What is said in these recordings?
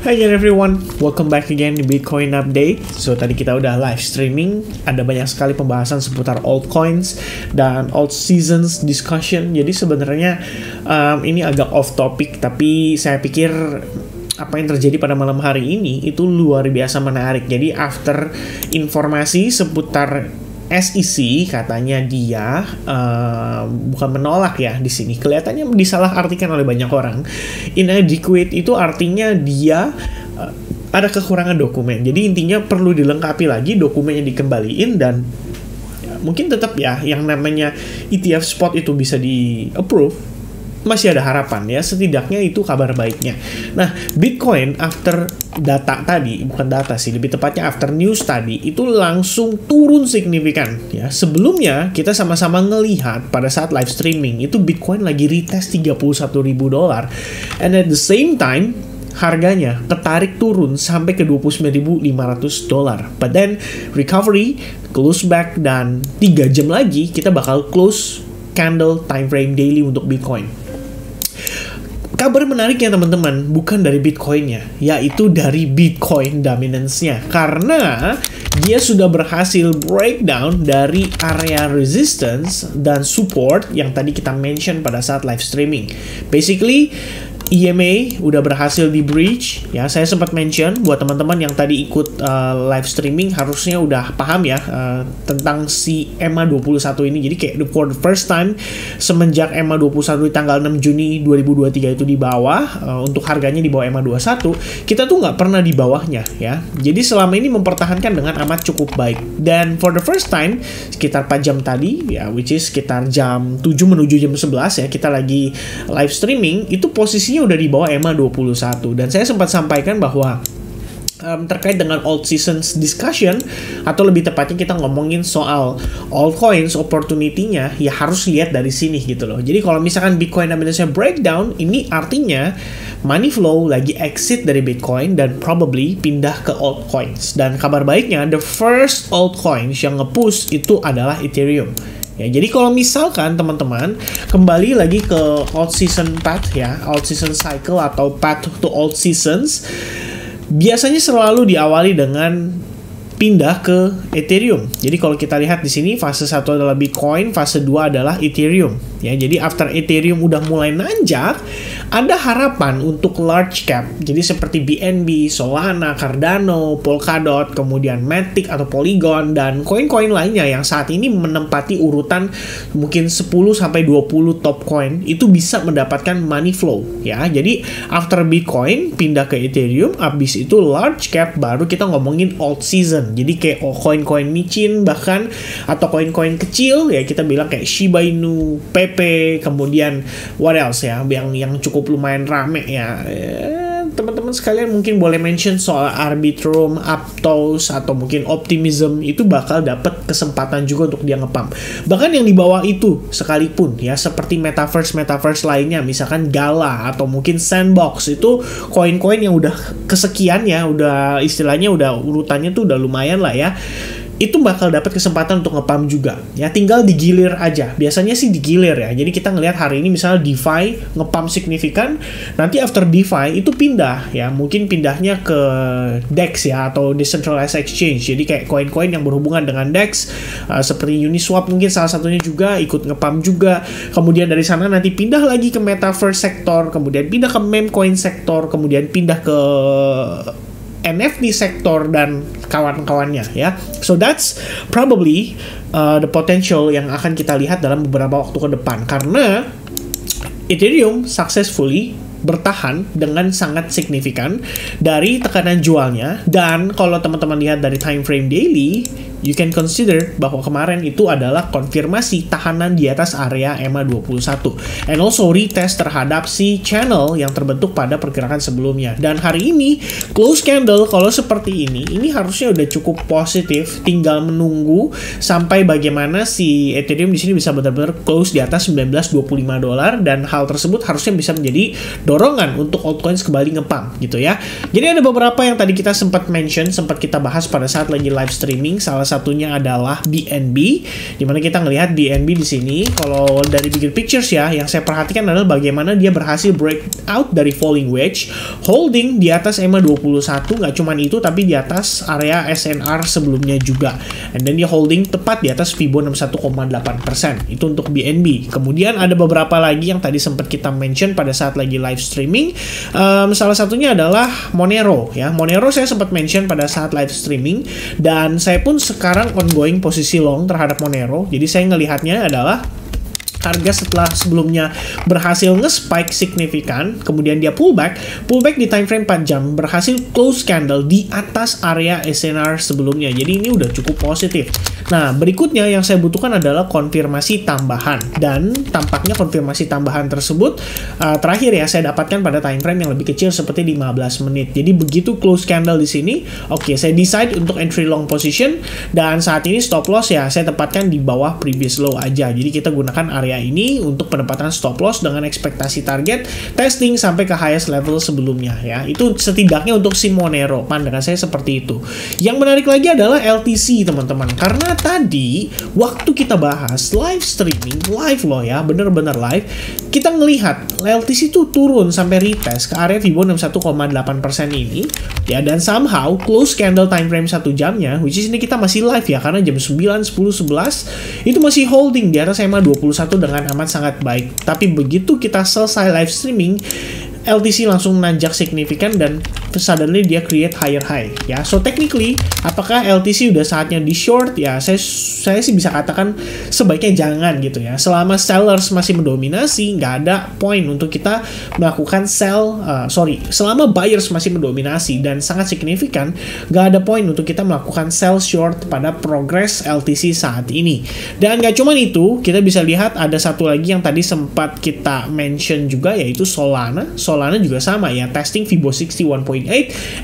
Hi again everyone, welcome back again di Bitcoin Update. So tadi kita udah live streaming, ada banyak sekali pembahasan seputar altcoins dan alt seasons discussion. Jadi sebenarnya ini agak off topic, tapi saya pikir apa yang terjadi pada malam hari ini itu luar biasa menarik. Jadi after informasi seputar SEC, katanya dia bukan menolak ya di sini. Kelihatannya disalahartikan oleh banyak orang. Inadequate itu artinya dia ada kekurangan dokumen. Jadi intinya perlu dilengkapi lagi, dokumennya dikembaliin, dan mungkin tetap ya yang namanya ETF spot itu bisa di-approve. Masih ada harapan ya, setidaknya itu kabar baiknya. Nah, Bitcoin after data tadi, bukan data sih, lebih tepatnya after news tadi, itu langsung turun signifikan ya. Sebelumnya kita sama-sama ngelihat pada saat live streaming itu Bitcoin lagi retest $31.000, and at the same time harganya ketarik turun sampai ke $29.500. But then recovery, close back, dan 3 jam lagi kita bakal close candle time frame daily untuk Bitcoin. Kabar menariknya teman-teman, bukan dari Bitcoin-nya, yaitu dari Bitcoin dominance-nya. Karena dia sudah berhasil breakdown dari area resistance dan support yang tadi kita mention pada saat live streaming. Basically, EMA udah berhasil di breach ya. Saya sempat mention buat teman-teman yang tadi ikut live streaming harusnya udah paham ya tentang si EMA 21 ini. Jadi kayak for the first time semenjak EMA 21 di tanggal 6 Juni 2023 itu di bawah, untuk harganya di bawah EMA 21, kita tuh nggak pernah di bawahnya ya. Jadi selama ini mempertahankan dengan amat cukup baik. Dan for the first time sekitar 4 jam tadi ya, which is sekitar jam 7 menuju jam 11 ya, kita lagi live streaming, itu posisinya udah di bawah EMA 21. Dan saya sempat sampaikan bahwa terkait dengan alt seasons discussion, atau lebih tepatnya kita ngomongin soal altcoins opportunity-nya, ya harus lihat dari sini gitu loh. Jadi kalau misalkan Bitcoin dominance-nya breakdown, ini artinya money flow lagi exit dari Bitcoin dan probably pindah ke altcoins. Dan kabar baiknya, the first altcoins yang nge-push itu adalah Ethereum. Ya, jadi kalau misalkan teman-teman kembali lagi ke alt season path ya, alt season cycle atau path to alt seasons, biasanya selalu diawali dengan pindah ke Ethereum. Jadi kalau kita lihat di sini, fase 1 adalah Bitcoin, fase 2 adalah Ethereum. Ya, jadi after Ethereum udah mulai nanjak, ada harapan untuk large cap. Jadi seperti BNB, Solana, Cardano, Polkadot, kemudian Matic atau Polygon, dan koin-koin lainnya yang saat ini menempati urutan mungkin 10-20 top coin, itu bisa mendapatkan money flow. Ya, jadi after Bitcoin pindah ke Ethereum, habis itu large cap, baru kita ngomongin alt season. Jadi kayak koin-koin micin bahkan, atau koin-koin kecil ya, kita bilang kayak Shiba Inu, Pepe, kemudian what else ya yang cukup lumayan rame ya. Teman-teman sekalian mungkin boleh mention soal Arbitrum, Aptos, atau mungkin Optimism, itu bakal dapat kesempatan juga untuk dia ngepump. Bahkan yang di bawah itu sekalipun ya, seperti metaverse lainnya, misalkan Gala atau mungkin Sandbox, itu koin-koin yang udah kesekian ya, udah istilahnya udah urutannya tuh udah lumayan lah ya, itu bakal dapat kesempatan untuk ngepump juga ya, tinggal digilir aja. Biasanya sih digilir ya. Jadi kita ngelihat hari ini misalnya DeFi ngepump signifikan, nanti after DeFi itu pindah ya, mungkin pindahnya ke DEX ya, atau Decentralized Exchange. Jadi kayak koin-koin yang berhubungan dengan DEX, seperti Uniswap mungkin salah satunya juga ikut ngepump juga. Kemudian dari sana nanti pindah lagi ke Metaverse sektor, kemudian pindah ke meme coin sektor, kemudian pindah ke NFT sektor dan kawan-kawannya ya. So that's probably the potential yang akan kita lihat dalam beberapa waktu ke depan, karena Ethereum successfully bertahan dengan sangat signifikan dari tekanan jualnya. Dan kalau teman-teman lihat dari time frame daily, you can consider bahwa kemarin itu adalah konfirmasi tahanan di atas area EMA 21, and also retest terhadap si channel yang terbentuk pada pergerakan sebelumnya. Dan hari ini close candle kalau seperti ini harusnya udah cukup positif, tinggal menunggu sampai bagaimana si Ethereum di sini bisa benar-benar close di atas $19.25, dan hal tersebut harusnya bisa menjadi dorongan untuk altcoins kembali ngepump gitu ya. Jadi ada beberapa yang tadi kita sempat mention, sempat kita bahas pada saat lagi live streaming. Salah satunya adalah BNB, dimana kita ngelihat BNB di sini. Kalau dari bigger pictures ya, yang saya perhatikan adalah bagaimana dia berhasil breakout dari falling wedge, holding di atas EMA 21. Nggak cuman itu, tapi di atas area SNR sebelumnya juga. And then dia holding tepat di atas Fibo 61,8%. Itu untuk BNB. Kemudian ada beberapa lagi yang tadi sempat kita mention pada saat lagi live streaming. Salah satunya adalah Monero ya. Monero saya sempat mention pada saat live streaming, dan saya pun sekarang ongoing posisi long terhadap Monero. Jadi saya ngelihatnya adalah harga setelah sebelumnya berhasil nge-spike signifikan, kemudian dia pullback di time frame 4 jam, berhasil close candle di atas area SNR sebelumnya. Jadi ini udah cukup positif. Nah, berikutnya yang saya butuhkan adalah konfirmasi tambahan, dan tampaknya konfirmasi tambahan tersebut terakhir ya saya dapatkan pada time frame yang lebih kecil seperti 15 menit. Jadi begitu close candle di sini, oke, saya decide untuk entry long position, dan saat ini stop loss ya saya tempatkan di bawah previous low aja. Jadi kita gunakan area ini untuk penempatan stop loss dengan ekspektasi target testing sampai ke highest level sebelumnya ya. Itu setidaknya untuk si Monero, pandangan saya seperti itu. Yang menarik lagi adalah LTC teman-teman, karena tadi waktu kita bahas live streaming, live loh ya, bener-bener live, kita ngelihat LTC itu turun sampai retest ke area Fibo 61,8% ini ya, dan somehow close candle time frame 1 jamnya, which is ini kita masih live ya, karena jam 9, 10, 11 itu masih holding di atas EMA 21 dengan amat sangat baik. Tapi begitu kita selesai live streaming, LTC langsung nanjak signifikan dan suddenly dia create higher high ya. So technically apakah LTC udah saatnya di short ya? Saya sih bisa katakan sebaiknya jangan gitu ya. Selama sellers masih mendominasi, nggak ada point untuk kita melakukan selama buyers masih mendominasi dan sangat signifikan, nggak ada point untuk kita melakukan sell short pada progress LTC saat ini. Dan nggak cuma itu, kita bisa lihat ada satu lagi yang tadi sempat kita mention juga, yaitu Solana juga sama ya, testing Fibo 61.8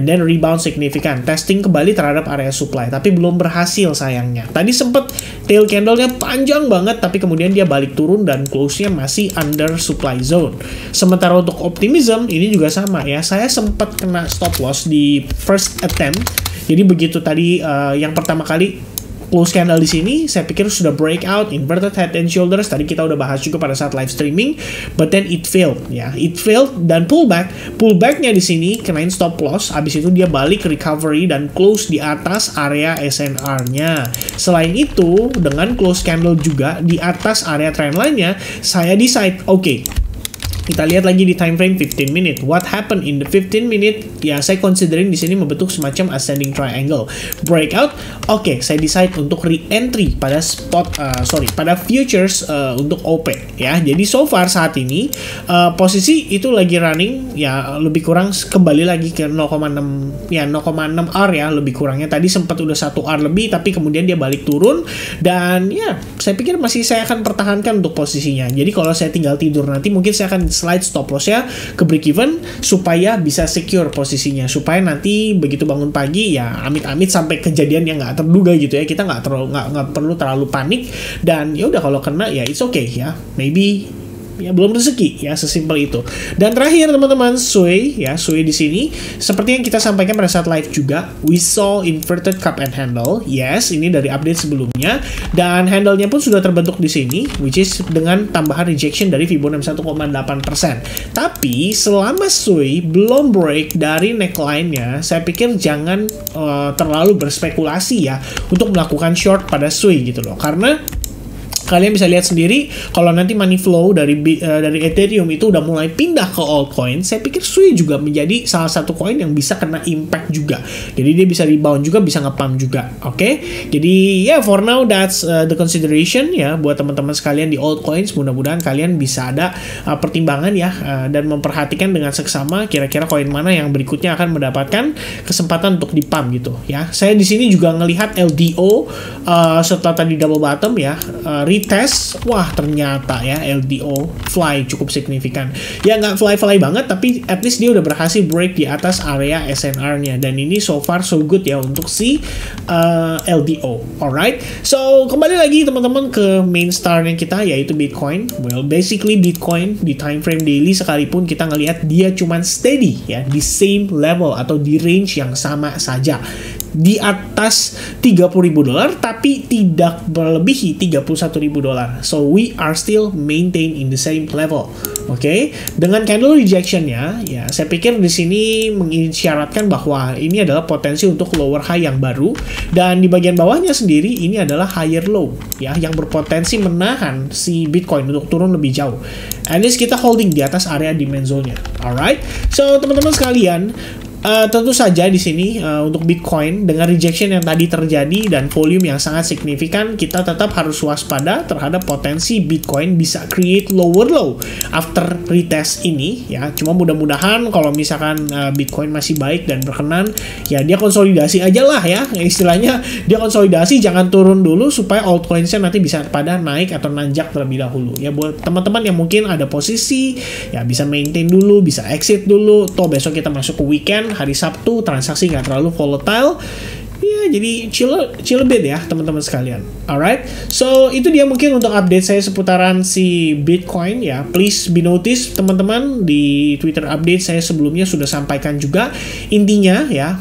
and then rebound signifikan, testing kembali terhadap area supply, tapi belum berhasil sayangnya. Tadi sempat tail candle-nya panjang banget, tapi kemudian dia balik turun dan close-nya masih under supply zone. Sementara untuk optimism ini juga sama ya, saya sempat kena stop loss di first attempt. Jadi begitu tadi yang pertama kali close candle di sini, saya pikir sudah breakout, inverted head and shoulders. Tadi kita udah bahas juga pada saat live streaming, but then it failed ya, it failed dan pullbacknya di sini kenain stop loss. Abis itu dia balik recovery dan close di atas area SNR-nya. Selain itu, dengan close candle juga di atas area trendline-nya, saya decide, oke, kita lihat lagi di time frame 15 minute. What happened in the 15 minute? Ya, saya considering di sini membentuk semacam ascending triangle. Breakout. Oke, saya decide untuk re-entry pada pada futures untuk OP ya. Jadi so far saat ini posisi itu lagi running ya, lebih kurang kembali lagi ke 0,6 ya, 0,6 R ya lebih kurangnya. Tadi sempat udah 1 R lebih, tapi kemudian dia balik turun, dan ya saya pikir masih saya akan pertahankan untuk posisinya. Jadi kalau saya tinggal tidur nanti, mungkin saya akan slide stop loss-nya ke break even supaya bisa secure posisinya, supaya nanti begitu bangun pagi ya amit-amit sampai kejadian yang nggak terduga gitu ya, kita nggak perlu terlalu panik, dan ya udah kalau kena ya it's okay ya, maybe ya belum rezeki ya, sesimpel itu. Dan terakhir teman-teman, Sui di sini seperti yang kita sampaikan pada saat live juga, we saw inverted cup and handle. Yes, ini dari update sebelumnya, dan handle-nya pun sudah terbentuk di sini, which is dengan tambahan rejection dari Fibo 61,8%. Tapi selama Sui belum break dari neckline-nya, saya pikir jangan terlalu berspekulasi ya untuk melakukan short pada Sui gitu loh, karena kalian bisa lihat sendiri kalau nanti money flow dari Ethereum itu udah mulai pindah ke altcoin, saya pikir Sui juga menjadi salah satu koin yang bisa kena impact juga. Jadi dia bisa rebound juga, bisa nge-pump juga. Oke? Jadi ya for now that's the consideration ya buat teman-teman sekalian di altcoins. Mudah-mudahan kalian bisa ada pertimbangan ya dan memperhatikan dengan seksama kira-kira koin mana yang berikutnya akan mendapatkan kesempatan untuk di-pump gitu ya. Saya di sini juga ngelihat LDO setelah tadi double bottom ya, retest, wah ternyata ya LDO fly cukup signifikan. Ya nggak fly banget, tapi at least dia udah berhasil break di atas area SNR-nya, dan ini so far so good ya untuk si LDO. Alright, so kembali lagi teman-teman ke main star-nya kita, yaitu Bitcoin. Well, basically Bitcoin di time frame daily sekalipun kita ngelihat dia cuman steady ya di same level atau di range yang sama saja. di atas $30.000 tapi tidak melebihi $31.000. So we are still maintain in the same level. Oke, dengan candle rejectionnya, ya saya pikir di sini mengisyaratkan bahwa ini adalah potensi untuk lower high yang baru, dan di bagian bawahnya sendiri ini adalah higher low, ya, yang berpotensi menahan si Bitcoin untuk turun lebih jauh. At least kita holding di atas area demand zone-nya. Alright, so teman-teman sekalian, tentu saja di sini untuk Bitcoin dengan rejection yang tadi terjadi dan volume yang sangat signifikan, kita tetap harus waspada terhadap potensi Bitcoin bisa create lower low after retest ini, ya. Cuma mudah-mudahan kalau misalkan Bitcoin masih baik dan berkenan, ya dia konsolidasi aja lah, ya, istilahnya dia konsolidasi, jangan turun dulu supaya altcoins-nya nanti bisa pada naik atau nanjak terlebih dahulu. Ya, buat teman-teman yang mungkin ada posisi, ya bisa maintain dulu, bisa exit dulu. Toh besok kita masuk ke weekend, hari Sabtu, transaksi nggak terlalu volatile. Ya, jadi chill a bit ya teman-teman sekalian. Alright, so itu dia mungkin untuk update saya seputaran si Bitcoin, ya. Please be notice teman-teman, di Twitter update saya sebelumnya sudah sampaikan juga. Intinya ya,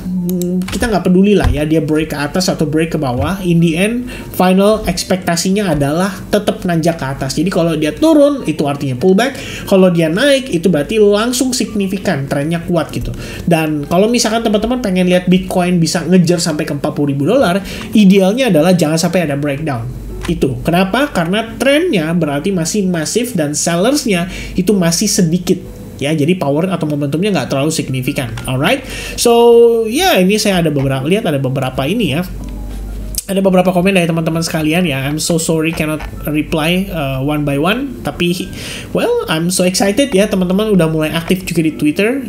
kita nggak peduli lah ya dia break ke atas atau break ke bawah. In the end, final ekspektasinya adalah tetap nanjak ke atas. Jadi kalau dia turun itu artinya pullback, kalau dia naik itu berarti langsung signifikan, trennya kuat gitu. Dan kalau misalkan teman-teman pengen lihat Bitcoin bisa ngejar sampai ke $40.000, idealnya adalah jangan sampai ada breakdown. Itu kenapa? Karena trennya berarti masih masif dan sellersnya itu masih sedikit, ya. Jadi power atau momentumnya nggak terlalu signifikan. Alright, so ya, ini saya ada beberapa ini ya. Ada beberapa komen dari teman-teman sekalian, ya. I'm so sorry cannot reply one by one, tapi well, I'm so excited ya, teman-teman udah mulai aktif juga di Twitter,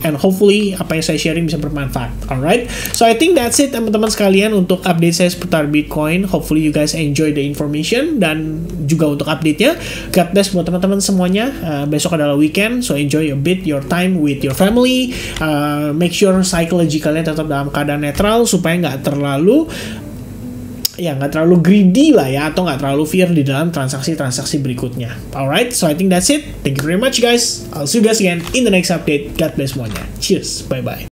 and hopefully apa yang saya sharing bisa bermanfaat. Alright, so I think that's it teman-teman sekalian untuk update saya seputar Bitcoin. Hopefully you guys enjoy the information dan juga untuk update-nya. God bless buat teman-teman semuanya. Besok adalah weekend, so enjoy a bit your time with your family. Make sure psychology kalian tetap dalam keadaan netral supaya nggak terlalu greedy lah ya, atau nggak terlalu fear di dalam transaksi-transaksi berikutnya. Alright, so I think that's it. Thank you very much guys. I'll see you guys again in the next update. God bless semuanya. Cheers, bye bye.